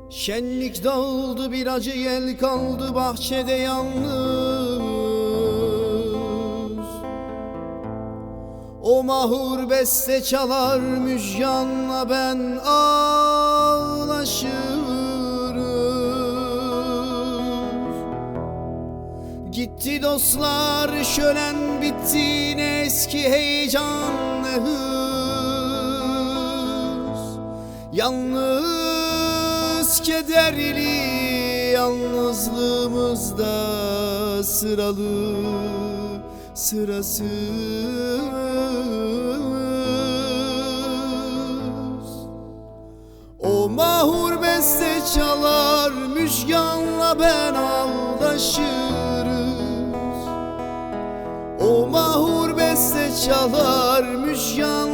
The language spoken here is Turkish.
Şenlik dağıldı, bir acı yel kaldı bahçede yalnız. O mahur beste çalar, müjganla ben ağlaşırız. Gitti dostlar, şölen bitti, ne eski heyecan ne hız. Yalnız kederli, yalnızlığımızda sıralı sırasız. O mahur beste çalar, müjganla ben ağlaşırız. O mahur beste çalar, müjgan